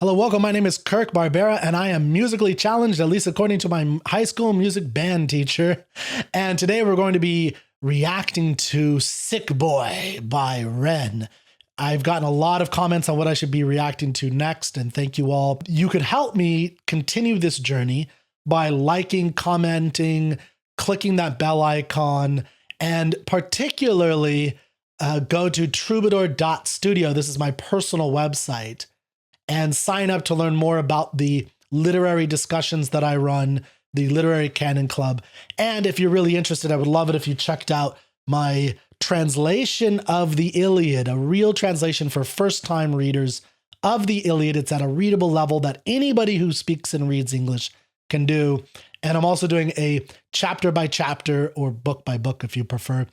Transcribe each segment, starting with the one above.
Hello, welcome. My name is Kirk Barbera, and I am musically challenged, at least according to my high school music band teacher. And today we're going to be reacting to Sick Boy by Ren. I've gotten a lot of comments on what I should be reacting to next, and thank you all. You could help me continue this journey by liking, commenting, clicking that bell icon, and particularly go to troubadour.studio. This is my personal website. And sign up to learn more about the literary discussions that I run, the Literary Canon Club. And if you're really interested, I would love it if you checked out my translation of the Iliad, a real translation for first-time readers of the Iliad. It's at a readable level that anybody who speaks and reads English can do. And I'm also doing a chapter by chapter, or book by book if you prefer,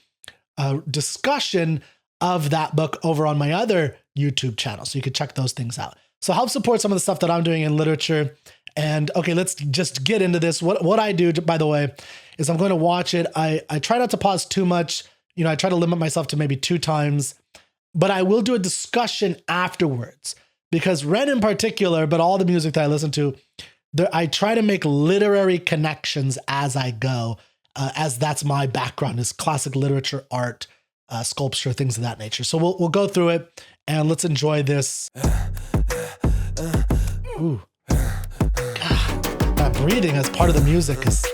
discussion of that book over on my other YouTube channel. So you can check those things out. So help support some of the stuff that I'm doing in literature. And okay, let's just get into this. What I do, by the way, is I'm going to watch it. I try not to pause too much. You know, I try to limit myself to maybe 2 times, but I will do a discussion afterwards because Ren in particular, but all the music that I listen to, I try to make literary connections as I go, as that's my background is classic literature, art, sculpture, things of that nature. So we'll go through it and let's enjoy this. Ooh. God, that breathing as part of the music is...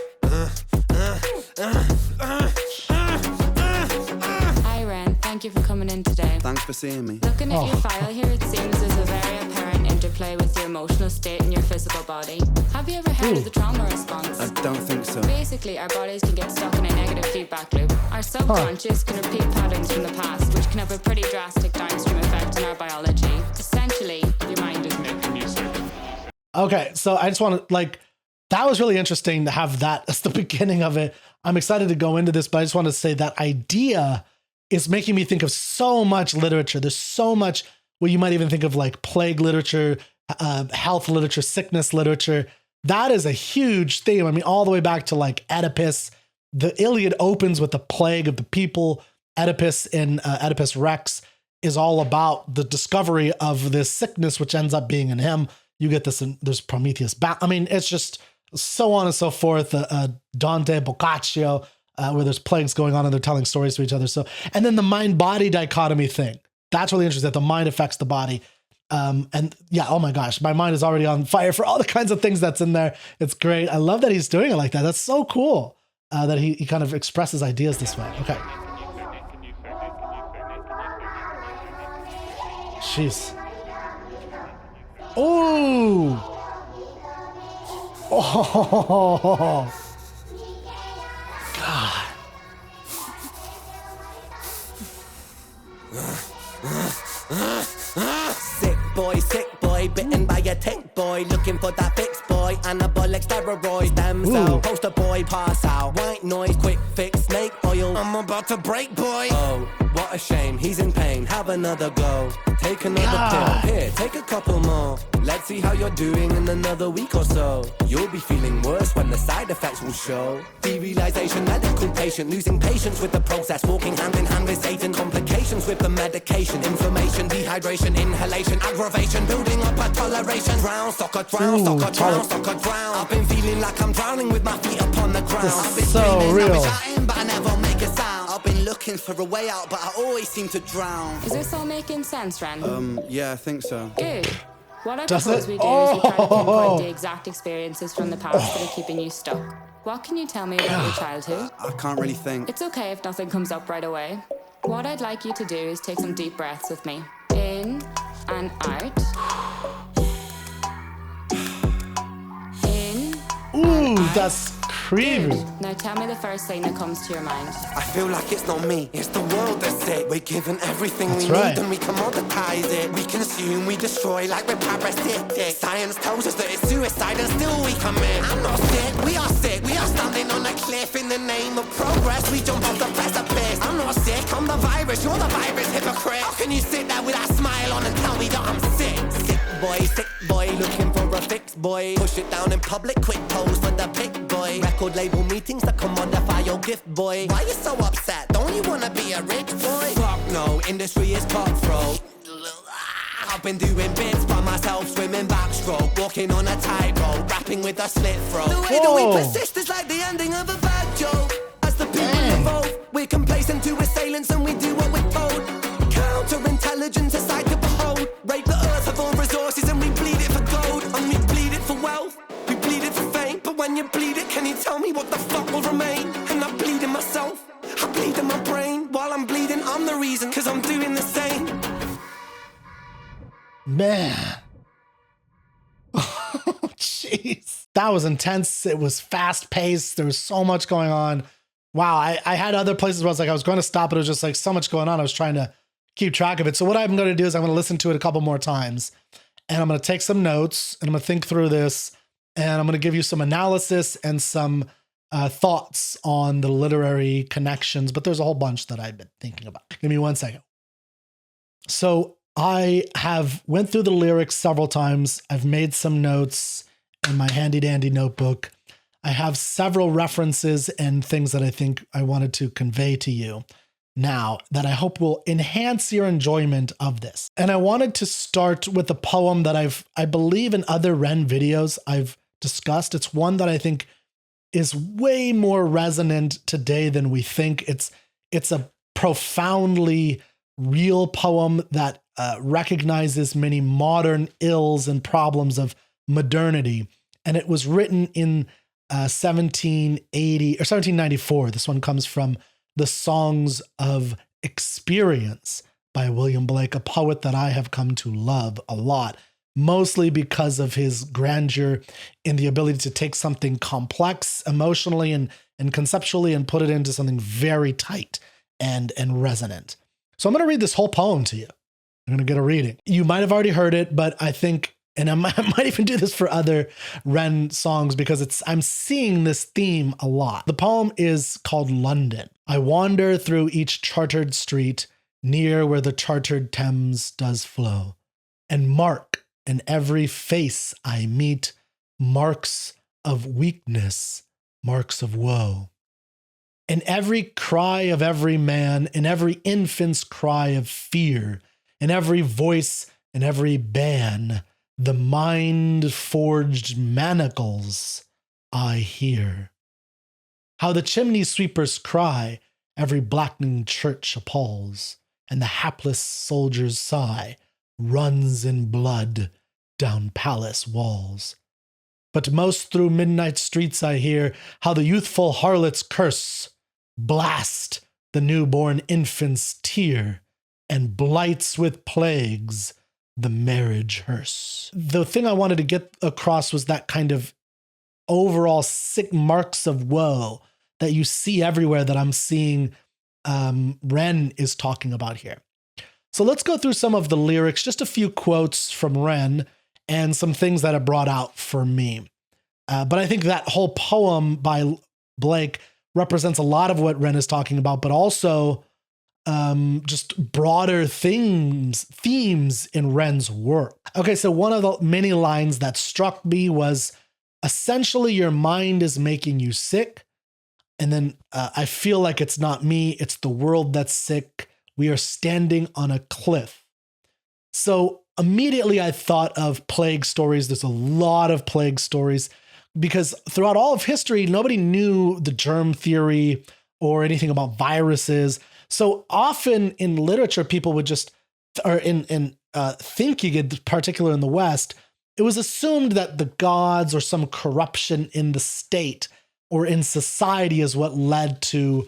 Hi Ren, thank you for coming in today. Thanks for seeing me. Looking at your file here, it seems there's a very apparent interplay with your emotional state and your physical body. Have you ever heard of the trauma response? I don't think so. Basically, our bodies can get stuck in a negative feedback loop. Our subconscious can repeat patterns from the past, which can have a pretty drastic downstream effect on our biology. Essentially, your mind is making music. Okay, so I just want to, that was really interesting to have that as the beginning of it. I'm excited to go into this, but I just want to say that idea is making me think of so much literature. There's so much, well, you might even think of like plague literature, health literature, sickness literature. That is a huge theme. I mean, all the way back to like Oedipus. The Iliad opens with the plague of the people. Oedipus in Oedipus Rex is all about the discovery of this sickness, which ends up being in him. You get this, there's Prometheus. I mean, it's just so on and so forth. Dante, Boccaccio, where there's plagues going on and they're telling stories to each other. So, and then the mind-body dichotomy thing. That's really interesting, that the mind affects the body. And yeah, oh my gosh, my mind is already on fire for all the kinds of things that's in there. It's great. I love that he's doing it like that. That's so cool that he kind of expresses ideas this way. Okay. Jeez. Oh. Oh. God. Sick boy, bitten by a tick boy, looking for that fix boy, anabolic steroids, damn cell, poster boy, pass out, white noise, quick fix, snake oil, I'm about to break boy. Oh, what a shame, he's in pain, have another go, take another pill, here, take a couple more, let's see how you're doing in another week or so, you'll be feeling worse when the side effects will show, derealization, medical patient, losing patience with the process, walking hand in hand with Satan, complications with the medication, inflammation, dehydration, inhalation, aggravation, building up a toleration, drown, soccer drown, soccer drown, soccer drown, I've been feeling like I'm drowning with my feet upon the ground, I've been so screaming, real. I've been shouting, but I never make a sound, I've been looking for a way out, but I always seem to drown. Is this all making sense, Ren? Yeah, I think so. Good. What I Does propose it? we do is we try to pinpoint the exact experiences from the past that are keeping you stuck. What can you tell me about your childhood? I can't really think. It's okay if nothing comes up right away. What I'd like you to do is take some deep breaths with me. In and out. In. Ooh, that's creepy. Now tell me the first thing that comes to your mind. I feel like it's not me, it's the world that's sick. We're given everything That's we right. need and we commoditize it. We consume, we destroy like we're parasitic. Science tells us that it's suicide and still we commit. I'm not sick, we are standing on a cliff in the name of progress. We jump off the precipice. I'm not sick, I'm the virus, you're the virus, hypocrite. How can you sit there with that smile on and tell me that I'm sick? Sick boy, looking for a fix boy. Push it down in public, quick pose for the pick boy. Record label meetings that commodify your gift boy. Why you so upset? Don't you wanna be a rich boy? Fuck no, industry is cutthroat. I've been doing bits by myself, swimming backstroke, walking on a tightrope, rapping with a slit throat. The way that we persist is like the ending of a bad joke. As the people evolve, we're complacent to assailants and we do what we're told. Counterintelligence, a sight to behold. Rape the earth of all resources and we bleed it for gold. And we bleed it for wealth, we bleed it for fame. But when you bleed it, can you tell me what the fuck will remain? And I bleed in myself, I bleed in my brain. While I'm bleeding, I'm the reason, cause I'm doing the same. Man. Oh, jeez. That was intense. It was fast paced. There was so much going on. Wow. I had other places where I was going to stop, but it was just like so much going on. I was trying to keep track of it. So what I'm going to do is I'm going to listen to it a couple more times and I'm going to take some notes and I'm going to think through this and I'm going to give you some analysis and some thoughts on the literary connections, but there's a whole bunch that I've been thinking about. Give me 1 second. So I have went through the lyrics several times. I've made some notes in my handy dandy notebook. I have several references and things that I think I wanted to convey to you now that I hope will enhance your enjoyment of this. And I wanted to start with a poem that I believe in other Ren videos I've discussed. It's one that I think is way more resonant today than we think. It's a profoundly real poem that recognizes many modern ills and problems of modernity. And it was written in 1780 or 1794. This one comes from The Songs of Experience by William Blake, a poet that I have come to love a lot, mostly because of his grandeur in the ability to take something complex emotionally and conceptually and put it into something very tight and resonant. So I'm going to read this whole poem to you. I'm going to get a reading. You might have already heard it, but I think, and I might even do this for other Ren songs because I'm seeing this theme a lot. The poem is called London. I wander through each chartered street near where the chartered Thames does flow, and mark in every face I meet marks of weakness, marks of woe. In every cry of every man, in every infant's cry of fear, in every voice, in every ban, the mind-forged manacles I hear. How the chimney sweepers cry, every blackening church appalls, and the hapless soldier's sigh runs in blood down palace walls. But most through midnight streets I hear how the youthful harlots curse, blast the newborn infant's tear, and blights with plagues the marriage hearse. The thing I wanted to get across was that kind of overall sick marks of woe that you see everywhere that I'm seeing Ren is talking about here. So let's go through some of the lyrics, just a few quotes from Ren and some things that are brought out for me. But I think that whole poem by Blake represents a lot of what Ren is talking about, but also just broader themes in Ren's work. Okay, so one of the many lines that struck me was, essentially your mind is making you sick. And then I feel like it's not me, it's the world that's sick. We are standing on a cliff. So immediately I thought of plague stories. There's a lot of plague stories because throughout all of history, nobody knew the germ theory or anything about viruses. So often in literature, people would just, or in thinking, in particular in the West, it was assumed that the gods or some corruption in the state or in society is what led to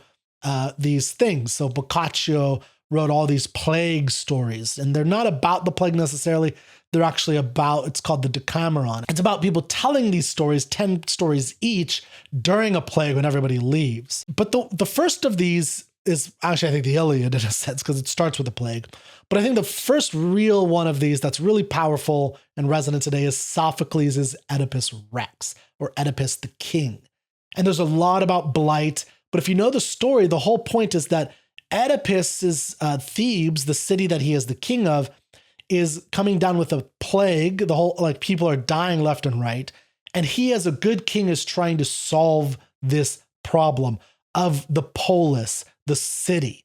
these things. So Boccaccio wrote all these plague stories, and they're not about the plague necessarily. They're actually about, it's called the Decameron. It's about people telling these stories, 10 stories each, during a plague when everybody leaves. But the first of these is actually, I think, the Iliad in a sense, because it starts with a plague. But I think the first real one of these that's really powerful and resonant today is Sophocles' Oedipus Rex, or Oedipus the King. And there's a lot about blight, but if you know the story, the whole point is that Oedipus' Thebes, the city that he is the king of, is coming down with a plague. The whole, like, people are dying left and right. And he, as a good king, is trying to solve this problem of the polis, the city.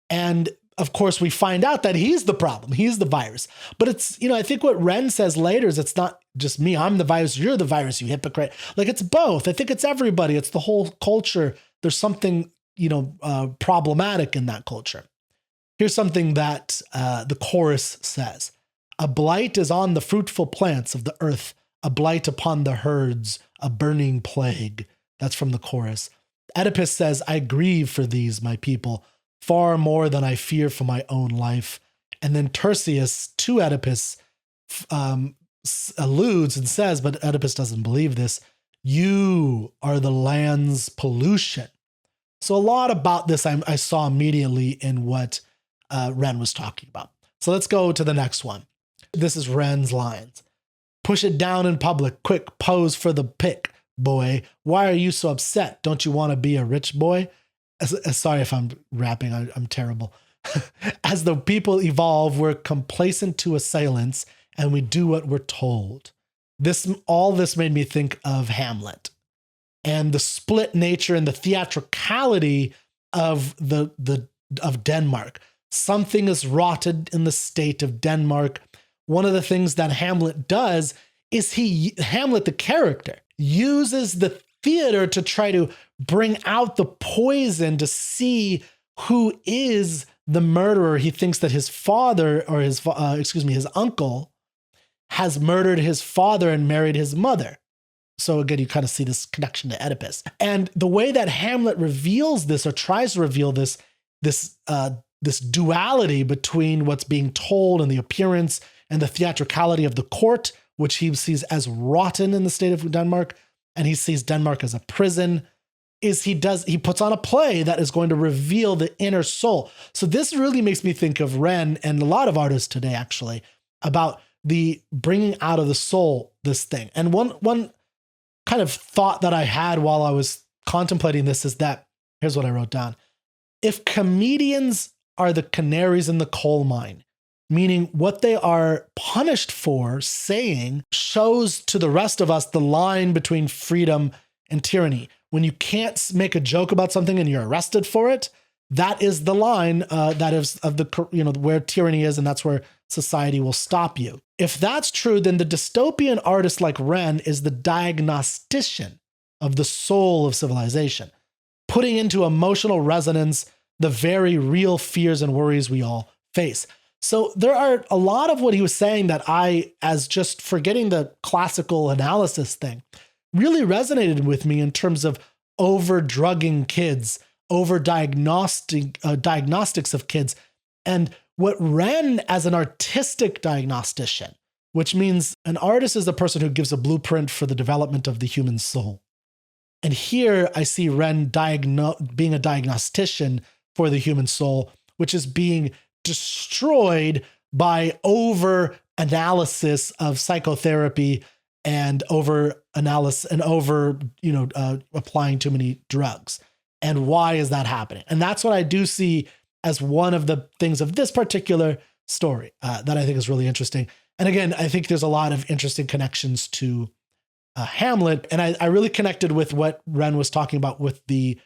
And of course, we find out that he's the problem. He's the virus. But it's, I think what Ren says later is it's not just me. I'm the virus. You're the virus, you hypocrite. Like, it's both. I think it's everybody. It's the whole culture. There's something, problematic in that culture. Here's something that the chorus says. A blight is on the fruitful plants of the earth, a blight upon the herds, a burning plague. That's from the chorus. Oedipus says, I grieve for these, my people, far more than I fear for my own life. And then Tiresias to Oedipus alludes and says, but Oedipus doesn't believe this, you are the land's pollution. So a lot about this I saw immediately in what Ren was talking about. So let's go to the next one. This is Ren's lines. Push it down in public, quick, pose for the pic, boy. Why are you so upset? Don't you want to be a rich boy? Sorry if I'm rapping, I'm terrible. As the people evolve, we're complacent to assailants and we do what we're told. All this made me think of Hamlet and the split nature and the theatricality of of Denmark. Something is rotted in the state of Denmark. One of the things that Hamlet does is Hamlet, the character, uses the theater to try to bring out the poison to see who is the murderer. He thinks that his father or his uncle has murdered his father and married his mother. So again, you kind of see this connection to Oedipus. And the way that Hamlet reveals this or tries to reveal this duality between what's being told and the appearance and the theatricality of the court, which he sees as rotten in the state of Denmark, and he sees Denmark as a prison, is he puts on a play that is going to reveal the inner soul. So this really makes me think of Ren and a lot of artists today, actually, about the bringing out of the soul, this thing. And one kind of thought that I had while I was contemplating this is that, here's what I wrote down. If comedians are the canaries in the coal mine, meaning what they are punished for saying shows to the rest of us the line between freedom and tyranny. When you can't make a joke about something and you're arrested for it, that is the line that is of the, where tyranny is, and that's where society will stop you. If that's true, then the dystopian artist like Ren is the diagnostician of the soul of civilization, putting into emotional resonance the very real fears and worries we all face. So there are a lot of what he was saying that I, as just forgetting the classical analysis thing, really resonated with me in terms of over-drugging kids, diagnostics of kids. And what Ren as an artistic diagnostician, which means an artist is the person who gives a blueprint for the development of the human soul. And here I see Ren being a diagnostician for the human soul, which is being destroyed by over-analysis of psychotherapy and over-analysis and applying too many drugs. And why is that happening? And that's what I do see as one of the things of this particular story that I think is really interesting. And again, I think there's a lot of interesting connections to Hamlet. And I really connected with what Ren was talking about with the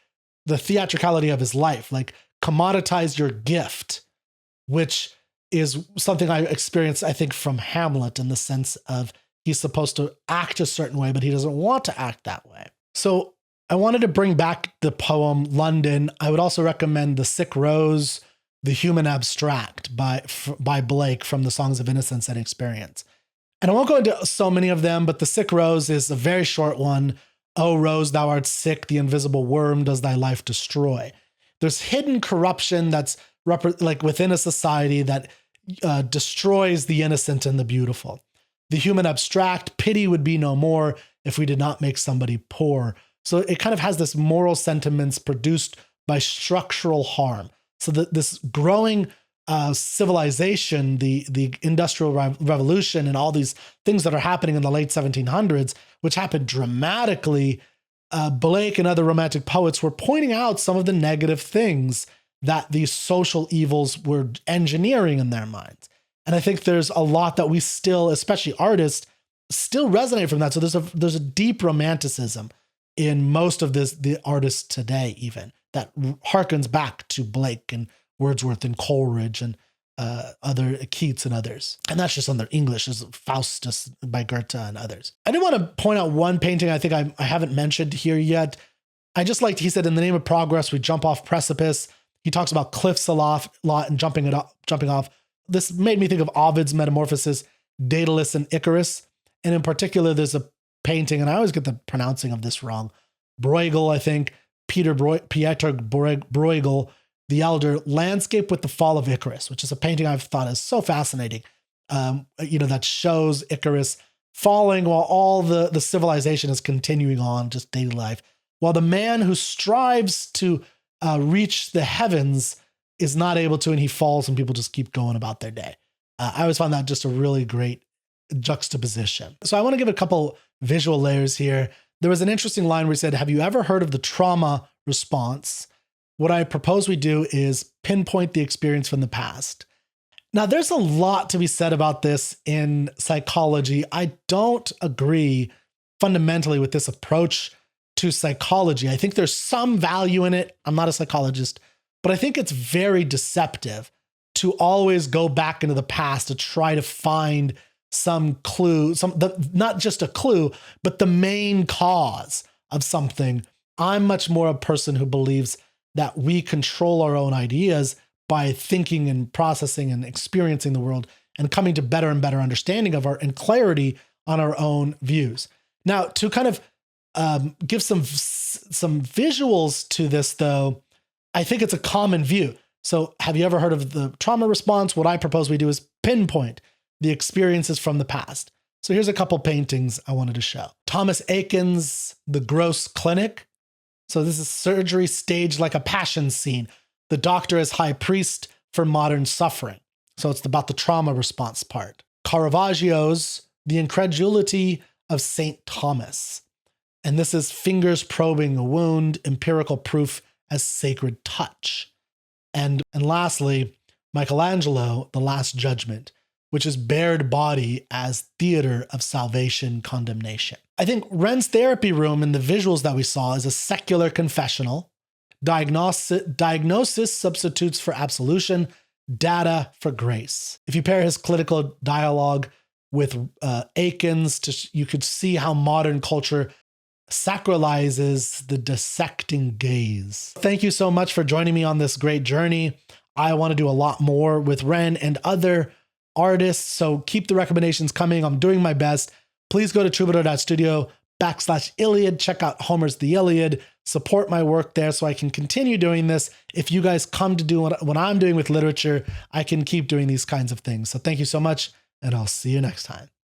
theatricality of his life, like commoditize your gift, which is something I experienced, I think, from Hamlet in the sense of he's supposed to act a certain way, but he doesn't want to act that way. So I wanted to bring back the poem London. I would also recommend The Sick Rose, The Human Abstract by Blake from the Songs of Innocence and Experience. And I won't go into so many of them, but The Sick Rose is a very short one. O rose, thou art sick, the invisible worm does thy life destroy. There's hidden corruption that's like within a society that destroys the innocent and the beautiful. The human abstract, pity would be no more if we did not make somebody poor. So it kind of has this moral sentiments produced by structural harm. So this growing civilization, the Industrial Revolution and all these things that are happening in the late 1700s, which happened dramatically, Blake and other romantic poets were pointing out some of the negative things that these social evils were engineering in their minds. And I think there's a lot that we still, especially artists, still resonate from that. So there's a deep romanticism in most of the artists today, even that harkens back to Blake and Wordsworth and Coleridge and other Keats and others. And that's just on their English, is Faustus by Goethe and others. I did want to point out one painting I think I haven't mentioned here yet. I just liked, he said, in the name of progress, we jump off precipice. He talks about cliffs a lot and jumping off. This made me think of Ovid's Metamorphoses, Daedalus and Icarus. And in particular, there's a painting, and I always get the pronouncing of this wrong. Bruegel, I think, Pieter Bruegel, the Elder, Landscape with the Fall of Icarus, which is a painting I've thought is so fascinating. That shows Icarus falling while all the civilization is continuing on, just daily life. While the man who strives to reach the heavens is not able to, and he falls and people just keep going about their day. I always found that just a really great juxtaposition. So I want to give a couple visual layers here. There was an interesting line where he said, have you ever heard of the trauma response? What I propose we do is pinpoint the experience from the past. Now, there's a lot to be said about this in psychology. I don't agree fundamentally with this approach to psychology. I think there's some value in it. I'm not a psychologist, but I think it's very deceptive to always go back into the past to try to find some clue, not just a clue, but the main cause of something. I'm much more a person who believes that we control our own ideas by thinking and processing and experiencing the world and coming to better and better understanding of and clarity on our own views. Now, to kind of give some visuals to this, though, I think it's a common view. So have you ever heard of the trauma response? What I propose we do is pinpoint the experiences from the past. So here's a couple paintings I wanted to show. Thomas Eakins' The Gross Clinic. So this is surgery staged like a passion scene. The doctor is high priest for modern suffering. So it's about the trauma response part. Caravaggio's The Incredulity of St. Thomas. And this is fingers probing a wound, empirical proof as sacred touch. And lastly, Michelangelo, The Last Judgment, which is bared body as theater of salvation condemnation. I think Ren's therapy room in the visuals that we saw is a secular confessional. Diagnosis substitutes for absolution, data for grace. If you pair his clinical dialogue with Eakins, you could see how modern culture sacralizes the dissecting gaze. Thank you so much for joining me on this great journey. I want to do a lot more with Ren and other artists, so keep the recommendations coming. I'm doing my best. Please go to troubadour.studio/Iliad. Check out Homer's The Iliad. Support my work there so I can continue doing this. If you guys come to do what I'm doing with literature, I can keep doing these kinds of things. So thank you so much, and I'll see you next time.